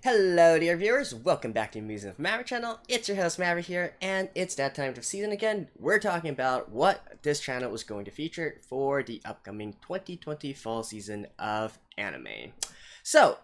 Hello dear viewers, welcome back to Musing with Maverick channel. It's your host Maverick here, and it's that time of season again. We're talking about what this channel is going to feature for the upcoming 2020 fall season of anime. So,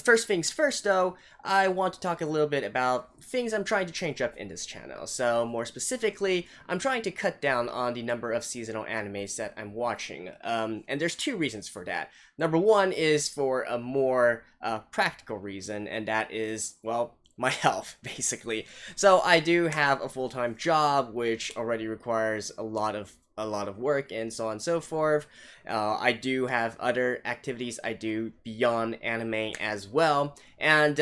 first things first though, I want to talk a little bit about things I'm trying to change up in this channel. So, more specifically, I'm trying to cut down on the number of seasonal animes that I'm watching. And there's two reasons for that. Number one is for a more practical reason, and that is, well, my health, basically. So, I do have a full-time job, which already requires a lot of work and so on and so forth. I do have other activities I do beyond anime as well, and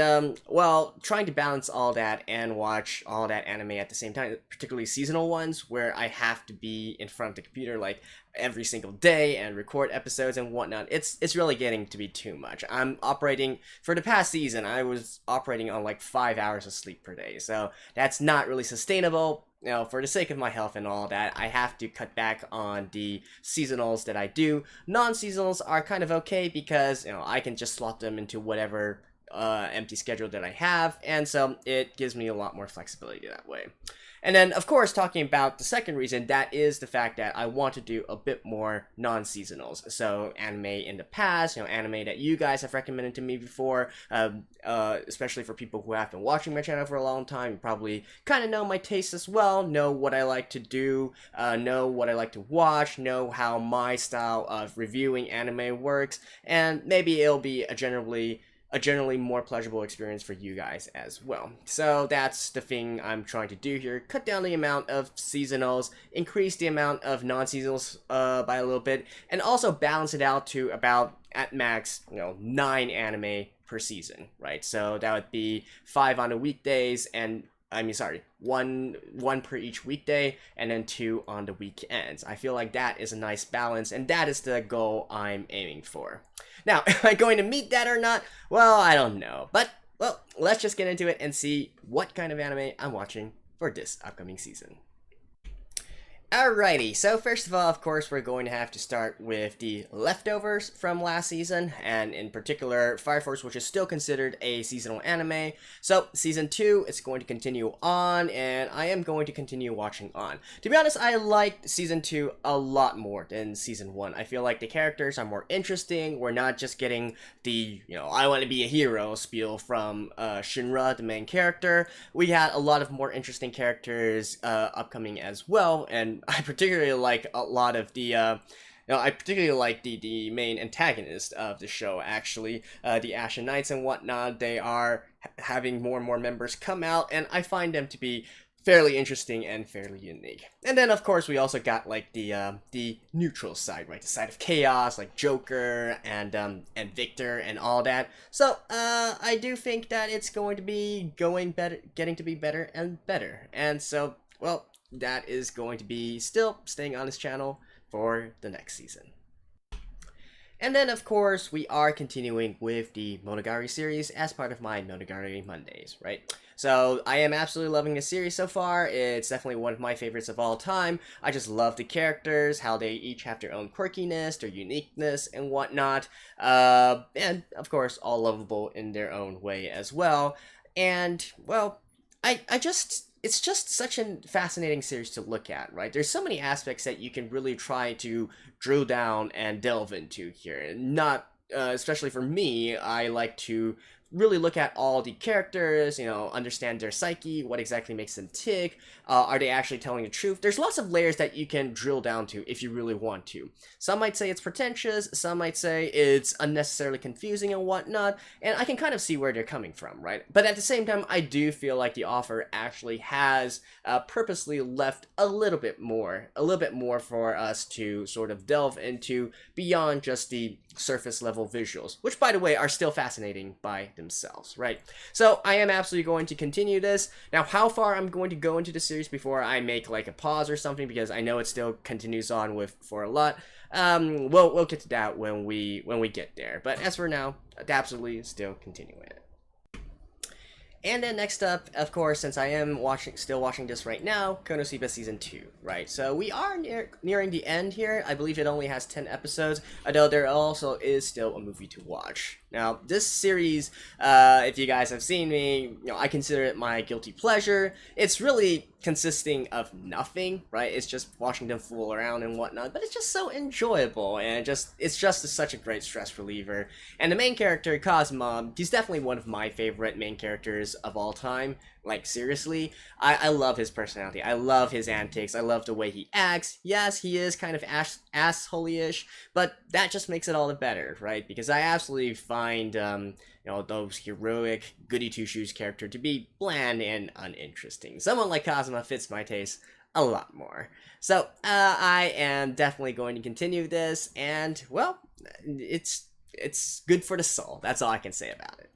well, trying to balance all that and watch all that anime at the same time, particularly seasonal ones where I have to be in front of the computer like every single day and record episodes and whatnot, it's really getting to be too much. I'm operating, for the past season, I was operating on like 5 hours of sleep per day, so that's not really sustainable. You know, for the sake of my health and all that, I have to cut back on the seasonals that I do. Non-seasonals are kind of okay because, you know, I can just slot them into whatever empty schedule that I have, and so it gives me a lot more flexibility that way. And then, of course, talking about the second reason, that is the fact that I want to do a bit more non-seasonals. So, anime in the past, you know, anime that you guys have recommended to me before, especially for people who have been watching my channel for a long time, you probably kind of know my tastes as well, know what I like to do, know what I like to watch, know how my style of reviewing anime works, and maybe it'll be a generally more pleasurable experience for you guys as well. So that's the thing I'm trying to do here. Cut down the amount of seasonals, increase the amount of non-seasonals by a little bit, and also balance it out to about, at max, you know, 9 anime per season, right? So that would be 5 on the weekdays, and one per each weekday, and then 2 on the weekends. I feel like that is a nice balance, and that is the goal I'm aiming for. Now, am I going to meet that or not? Well, I don't know. But, well, let's just get into it and see what kind of anime I'm watching for this upcoming season. Alrighty, so first of all, of course, we're going to have to start with the leftovers from last season, and in particular, Fire Force, which is still considered a seasonal anime. So, Season 2 is going to continue on, and I am going to continue watching on. To be honest, I liked Season 2 a lot more than Season 1. I feel like the characters are more interesting. We're not just getting the, you know, I want to be a hero spiel from Shinra, the main character. We had a lot of more interesting characters upcoming as well, and I particularly like a lot of the, I particularly like the main antagonist of the show, actually. The Ashen Knights and whatnot, they are having more and more members come out, and I find them to be fairly interesting and fairly unique. And then, of course, we also got, like, the neutral side, right? The side of chaos, like Joker and Victor and all that. So, I do think that it's going to be getting to be better and better. And so, well, that is going to be still staying on this channel for the next season. And then, of course, we are continuing with the Monogatari series as part of my Monogatari Mondays, right? So, I am absolutely loving this series so far. It's definitely one of my favorites of all time. I just love the characters, how they each have their own quirkiness, their uniqueness, and whatnot. And, of course, all lovable in their own way as well. And, well, it's just such a fascinating series to look at, right? There's so many aspects that you can really try to drill down and delve into here. Not, especially for me, I like to really look at all the characters, you know, understand their psyche, what exactly makes them tick, are they actually telling the truth? There's lots of layers that you can drill down to if you really want to. Some might say it's pretentious, some might say it's unnecessarily confusing and whatnot, and I can kind of see where they're coming from, right? But at the same time, I do feel like the author actually has purposely left a little bit more for us to sort of delve into beyond just the surface level visuals, which, by the way, are still fascinating by themselves, right? So I am absolutely going to continue this. Now, how far I'm going to go into the series before I make like a pause or something, because I know it still continues on for a lot. We'll get to that when we get there. But as for now, absolutely still continuing it. And then next up, of course, since I am still watching this right now, KonoSuba Season 2, right? So we are nearing the end here. I believe it only has 10 episodes, although there also is still a movie to watch. Now, this series, if you guys have seen me, I consider it my guilty pleasure. It's really consisting of nothing, right? It's just watching them fool around and whatnot, but it's just so enjoyable, and it's just such a great stress reliever. And the main character, Kazuma, he's definitely one of my favorite main characters of all time. Like, seriously, I love his personality. I love his antics. I love the way he acts. Yes, he is kind of asshole-ish, but that just makes it all the better, right? Because I absolutely find, those heroic, goody-two-shoes character to be bland and uninteresting. Someone like Kazuma fits my taste a lot more. So, I am definitely going to continue this, and, well, it's good for the soul. That's all I can say about it.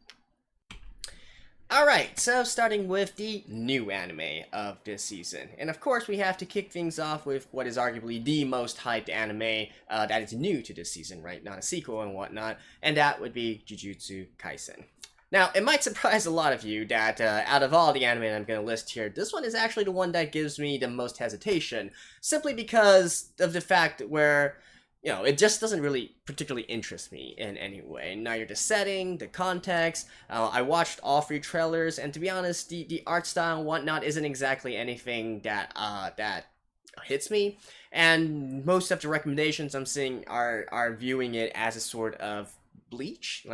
Alright, so starting with the new anime of this season. And of course we have to kick things off with what is arguably the most hyped anime that is new to this season, right? Not a sequel and whatnot. And that would be Jujutsu Kaisen. Now, it might surprise a lot of you that out of all the anime that I'm going to list here, this one is actually the one that gives me the most hesitation. Simply because of the fact where it just doesn't really particularly interest me in any way. Neither the setting, the context. I watched all 3 trailers, and to be honest, the art style and whatnot isn't exactly anything that hits me. And most of the recommendations I'm seeing are viewing it as a sort of Bleach,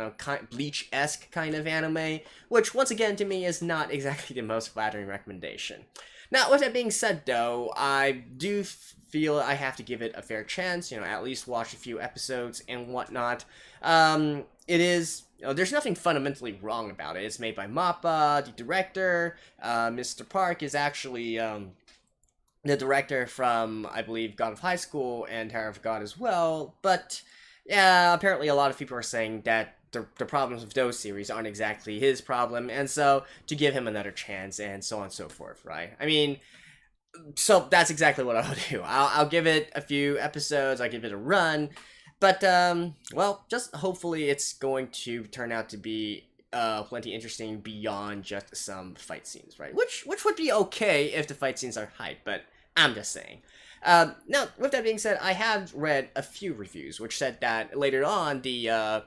Bleach-esque kind of anime, which once again to me is not exactly the most flattering recommendation. Now, with that being said, though, I do feel I have to give it a fair chance, at least watch a few episodes and whatnot. It is, there's nothing fundamentally wrong about it. It's made by MAPPA, the director. Mr. Park is actually the director from, I believe, God of High School and Tower of God as well. But, yeah, apparently a lot of people are saying that the problems with those series aren't exactly his problem, and so to give him another chance and so on and so forth, right? I mean, so that's exactly what I'll do. I'll give it a few episodes, I'll give it a run, but, well, just hopefully it's going to turn out to be plenty interesting beyond just some fight scenes, right? Which would be okay if the fight scenes are hype, but I'm just saying. Now, with that being said, I have read a few reviews which said that later on the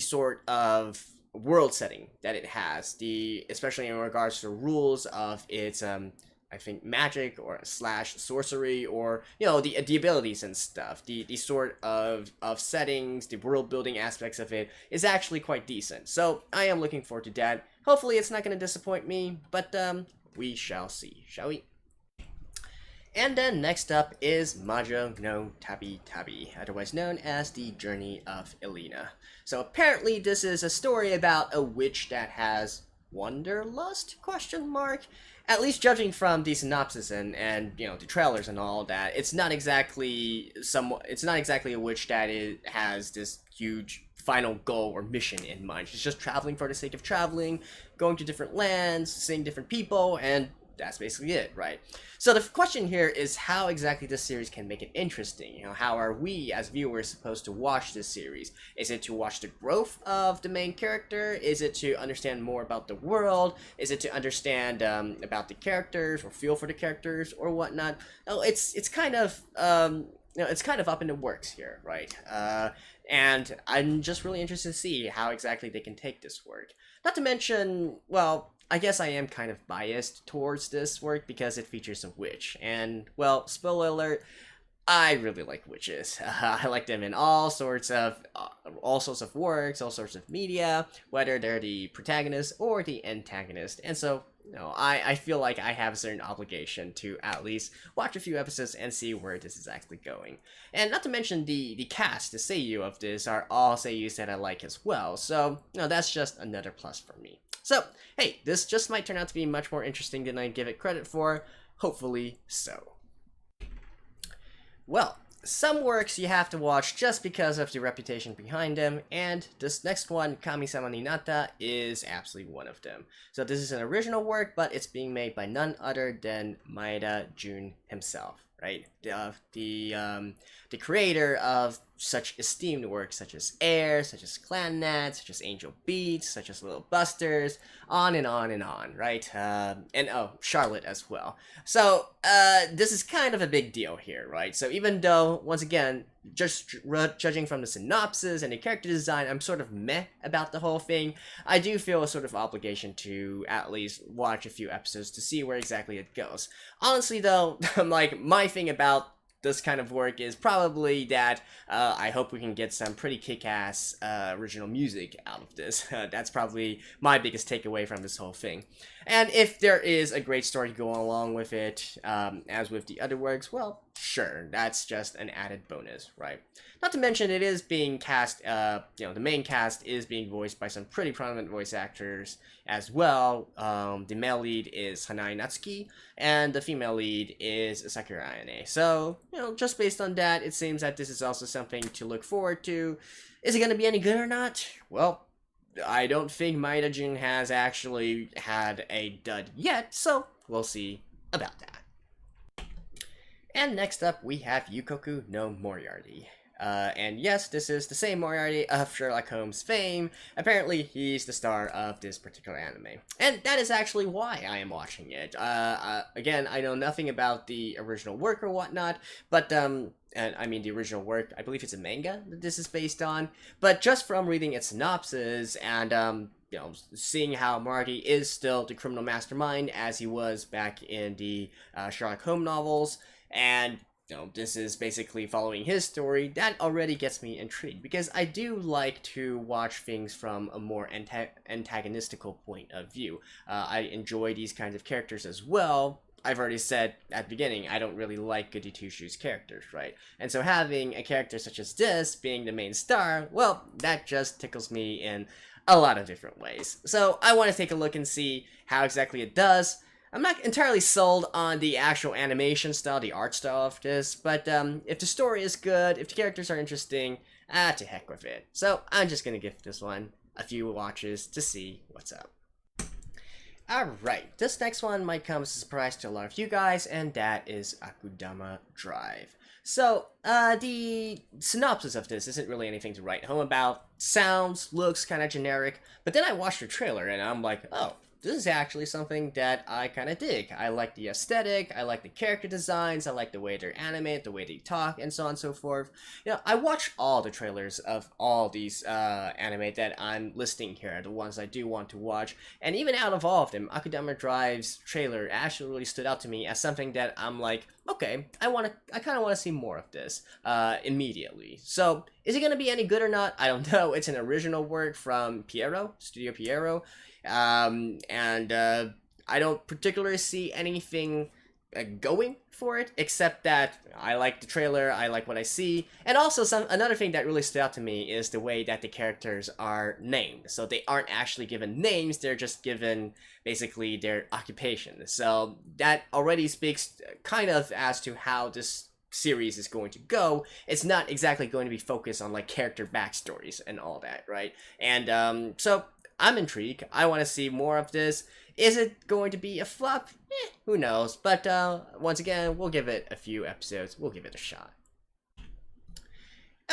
sort of world setting that it has, especially in regards to rules of its I think magic or slash sorcery, or the abilities and stuff, the sort of settings, the world building aspects of it is actually quite decent. So I am looking forward to that. Hopefully it's not going to disappoint me, but we shall see, shall we? And then next up is Majo no Tabitabi, otherwise known as The Journey of Elena. So apparently this is a story about a witch that has wanderlust, ? At least judging from the synopsis and the trailers and all that, it's not exactly a witch that has this huge final goal or mission in mind. She's just traveling for the sake of traveling, going to different lands, seeing different people, and that's basically it, right? So the question here is how exactly this series can make it interesting. How are we as viewers supposed to watch this series? Is it to watch the growth of the main character? Is it to understand more about the world? Is it to understand about the characters or feel for the characters or whatnot? Oh, it's kind of it's kind of up in the works here, right? And I'm just really interested to see how exactly they can take this work. Not to mention, well, I guess I am kind of biased towards this work because it features a witch, and, well, spoiler alert, I really like witches. I like them in all sorts of works, all sorts of media, whether they're the protagonist or the antagonist, and so, I feel like I have a certain obligation to at least watch a few episodes and see where this is actually going. And not to mention the cast, the seiyuu of this are all seiyus that I like as well, so, that's just another plus for me. So, hey, this just might turn out to be much more interesting than I give it credit for. Hopefully so. Well, some works you have to watch just because of the reputation behind them, and this next one, Kamisama ni Natta, is absolutely one of them. So this is an original work, but it's being made by none other than Maeda Jun himself, right? The creator of such esteemed works such as Air, such as Clan Nat, such as Angel Beats, such as Little Busters, on and on and on, right? And oh, Charlotte as well. So this is kind of a big deal here, right? So even though, once again, just judging from the synopsis and the character design, I'm sort of meh about the whole thing, I do feel a sort of obligation to at least watch a few episodes to see where exactly it goes. Honestly though, like, my thing about this kind of work is probably that I hope we can get some pretty kick-ass original music out of this. That's probably my biggest takeaway from this whole thing. And if there is a great story going along with it, as with the other works, well, sure, that's just an added bonus, right? Not to mention it is being cast, the main cast is being voiced by some pretty prominent voice actors as well. The male lead is Hanai Natsuki, and the female lead is Sakura Ayane. So, just based on that, it seems that this is also something to look forward to. Is it going to be any good or not? Well, I don't think Maida Jun has actually had a dud yet, so we'll see about that. And next up, we have Yuukoku no Moriarty. And yes, this is the same Moriarty of Sherlock Holmes fame. Apparently, he's the star of this particular anime. And that is actually why I am watching it. Again, I know nothing about the original work or whatnot, but, and I mean the original work, I believe it's a manga that this is based on, but just from reading its synopsis and, seeing how Moriarty is still the criminal mastermind as he was back in the Sherlock Holmes novels, and this is basically following his story, that already gets me intrigued, because I do like to watch things from a more antagonistical point of view. I enjoy these kinds of characters as well. I've already said at the beginning, I don't really like Goody Two-Shoes characters, right? And so having a character such as this being the main star, well, that just tickles me in a lot of different ways. So I want to take a look and see how exactly it does. I'm not entirely sold on the actual animation style, the art style of this, but if the story is good, if the characters are interesting, to heck with it. So I'm just gonna give this one a few watches to see what's up. Alright, this next one might come as a surprise to a lot of you guys, and that is Akudama Drive. So, the synopsis of this isn't really anything to write home about. Sounds, looks kind of generic, but then I watched the trailer and I'm like, oh, this is actually something that I kind of dig. I like the aesthetic, I like the character designs, I like the way they're animated, the way they talk, and so on and so forth. I watched all the trailers of all these anime that I'm listing here, the ones I do want to watch, and even out of all of them, Akudama Drive's trailer actually really stood out to me as something that I'm like, okay, I kind of want to see more of this immediately. So, is it going to be any good or not? I don't know. It's an original work from Studio Pierrot. I don't particularly see anything going for it, except that I like the trailer, I like what I see, and also another thing that really stood out to me is the way that the characters are named. So they aren't actually given names, they're just given basically their occupation. So that already speaks kind of as to how this series is going to go. It's not exactly going to be focused on like character backstories and all that, right? And so I'm intrigued. I want to see more of this. Is it going to be a flop? Who knows? But once again, we'll give it a few episodes. We'll give it a shot.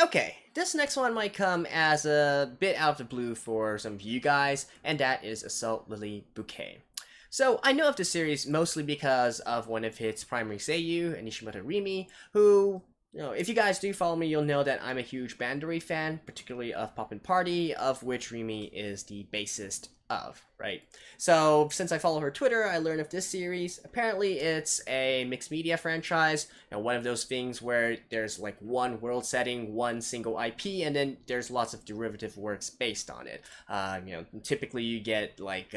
Okay, this next one might come as a bit out of the blue for some of you guys, and that is Assault Lily Bouquet. So, I know of this series mostly because of one of its primary seiyuu, Nishimoto Rimi, who, if you guys do follow me, you'll know that I'm a huge Bandori fan, particularly of Poppin' Party, of which Rimi is the bassist of, right? So, since I follow her Twitter, I learned of this series. Apparently, it's a mixed media franchise, one of those things where there's like one world setting, one single IP, and then there's lots of derivative works based on it. Typically you get like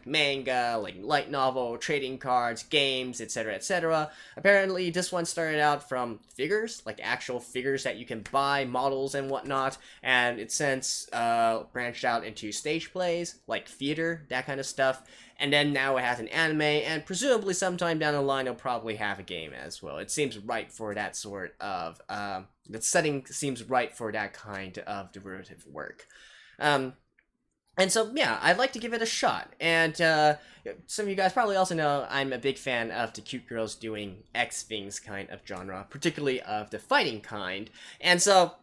manga, like light novel, trading cards, games, etc., etc. Apparently, this one started out from figures, like actual figures that you can buy, models and whatnot, and it's since branched out into stage plays, like theater, that kind of stuff, and then now it has an anime, and presumably sometime down the line it'll probably have a game as well. It seems right for that sort of, the setting seems right for that kind of derivative work. And so, yeah, I'd like to give it a shot. And some of you guys probably also know I'm a big fan of the cute girls doing X things kind of genre, particularly of the fighting kind. And so,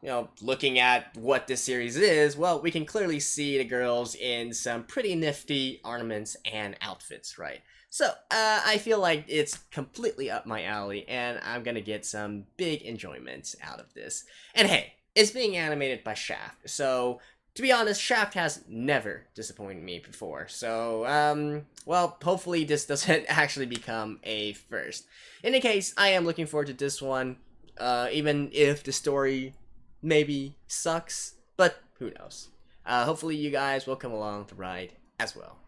looking at what this series is, well, we can clearly see the girls in some pretty nifty ornaments and outfits, right? So, I feel like it's completely up my alley, and I'm gonna get some big enjoyment out of this. And hey, it's being animated by Shaft, so to be honest, Shaft has never disappointed me before, so, well, hopefully this doesn't actually become a first. In any case, I am looking forward to this one, even if the story maybe sucks, but who knows. Hopefully you guys will come along the ride as well.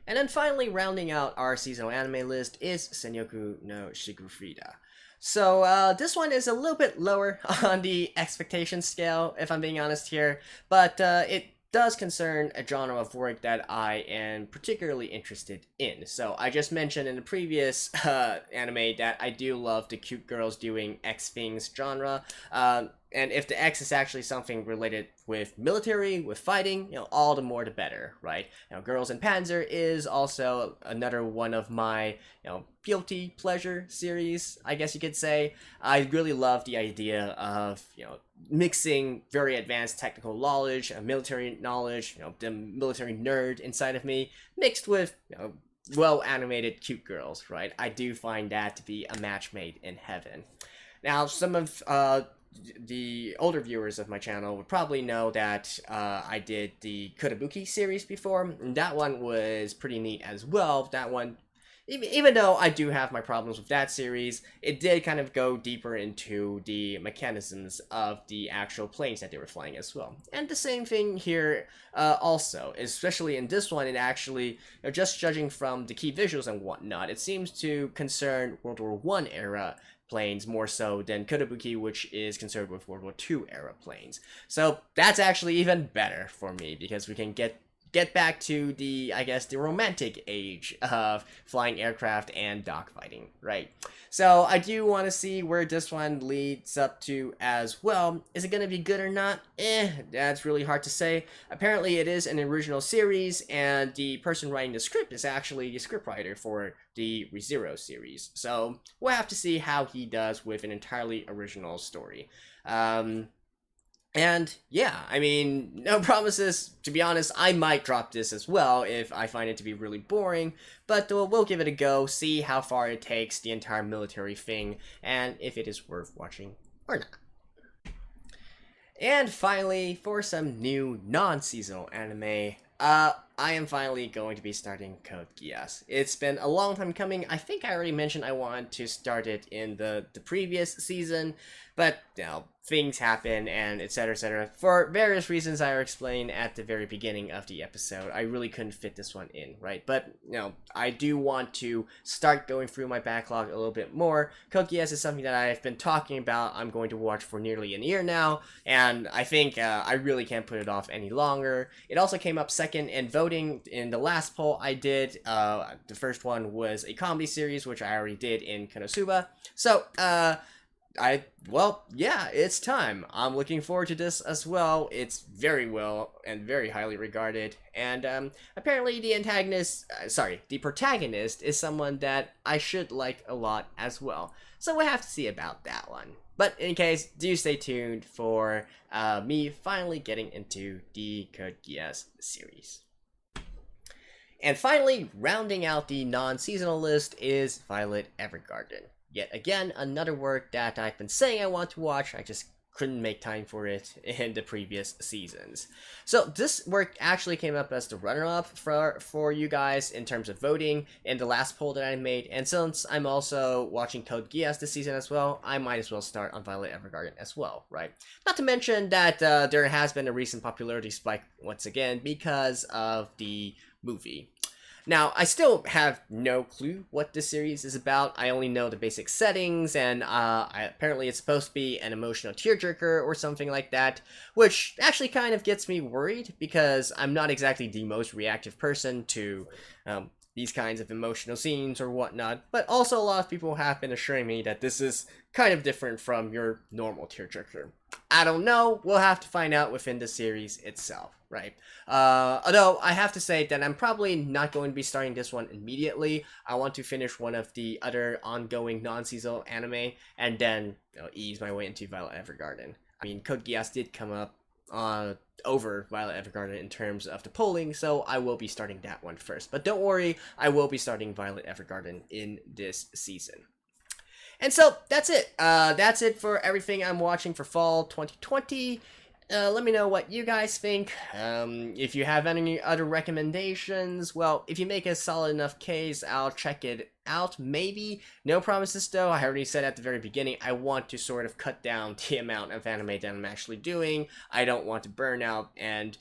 And then finally, rounding out our seasonal anime list is Senyoku no Sigrdrifa. So, this one is a little bit lower on the expectation scale, if I'm being honest here, but it does concern a genre of work that I am particularly interested in. So, I just mentioned in the previous anime that I do love the cute girls doing X things genre, and if the X is actually something related with military, with fighting, all the more the better, right? Girls in Panzer is also another one of my, guilty pleasure series, I guess you could say. I really love the idea of, mixing very advanced technical knowledge, military knowledge, the military nerd inside of me, mixed with, well-animated cute girls, right? I do find that to be a match made in heaven. Now, some of, the older viewers of my channel would probably know that I did the Kotobuki series before, and that one was pretty neat as well. That one, even though I do have my problems with that series, it did kind of go deeper into the mechanisms of the actual planes that they were flying as well. And the same thing here also, especially in this one, it actually, just judging from the key visuals and whatnot, it seems to concern World War I era planes more so than Kotobuki, which is concerned with World War II era planes. So that's actually even better for me, because we can get back to the, I guess, the romantic age of flying aircraft and dogfighting, right? So I do want to see where this one leads up to as well. Is it going to be good or not? That's really hard to say. Apparently it is an original series, and the person writing the script is actually the scriptwriter for the ReZero series. So we'll have to see how he does with an entirely original story. And yeah, I mean, no promises. To be honest, I might drop this as well if I find it to be really boring, but we'll give it a go, see how far it takes the entire military thing, and if it is worth watching or not. And finally, for some new non-seasonal anime, I am finally going to be starting Code Geass. It's been a long time coming. I think I already mentioned I wanted to start it in the previous season, but, things happen, and etc, etc. For various reasons I will explain at the very beginning of the episode, I really couldn't fit this one in, right? But, I do want to start going through my backlog a little bit more. Code Geass is something that I've been talking about, I'm going to watch for nearly a year now, and I think I really can't put it off any longer. It also came up second in voting in the last poll I did. The first one was a comedy series, which I already did in KonoSuba. So, well, yeah, it's time. I'm looking forward to this as well. It's very well and very highly regarded, and apparently the the protagonist is someone that I should like a lot as well. So we'll have to see about that one. But in case, do stay tuned for me finally getting into the Code Geass series. And finally, rounding out the non-seasonal list is Violet Evergarden. Yet again, another work that I've been saying I want to watch, I just couldn't make time for it in the previous seasons. So this work actually came up as the runner-up for you guys in terms of voting in the last poll that I made, and since I'm also watching Code Geass this season as well, I might as well start on Violet Evergarden as well, right? Not to mention that there has been a recent popularity spike once again because of the movie. Now, I still have no clue what this series is about. I only know the basic settings, and apparently it's supposed to be an emotional tearjerker or something like that, which actually kind of gets me worried because I'm not exactly the most reactive person to these kinds of emotional scenes or whatnot, but also a lot of people have been assuring me that this is kind of different from your normal tearjerker. I don't know, we'll have to find out within the series itself, right? Although I have to say that I'm probably not going to be starting this one immediately. I want to finish one of the other ongoing non-seasonal anime and then ease my way into Violet Evergarden. I mean, Code Geass did come up over Violet Evergarden in terms of the polling, so I will be starting that one first. But don't worry, I will be starting Violet Evergarden in this season. And so that's it. That's it for everything I'm watching for fall 2020. Let me know what you guys think. If you have any other recommendations, well, if you make a solid enough case, I'll check it out, maybe. No promises though. I already said at the very beginning, I want to sort of cut down the amount of anime that I'm actually doing. I don't want to burn out, and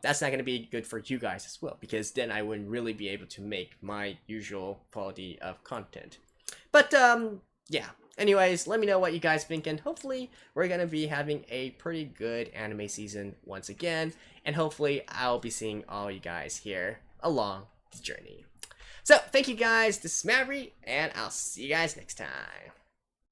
that's not going to be good for you guys as well, because then I wouldn't really be able to make my usual quality of content. But yeah, anyways, let me know what you guys think, and hopefully we're gonna be having a pretty good anime season once again, and hopefully I'll be seeing all you guys here along the journey. So thank you guys, this is Maverick, and I'll see you guys next time.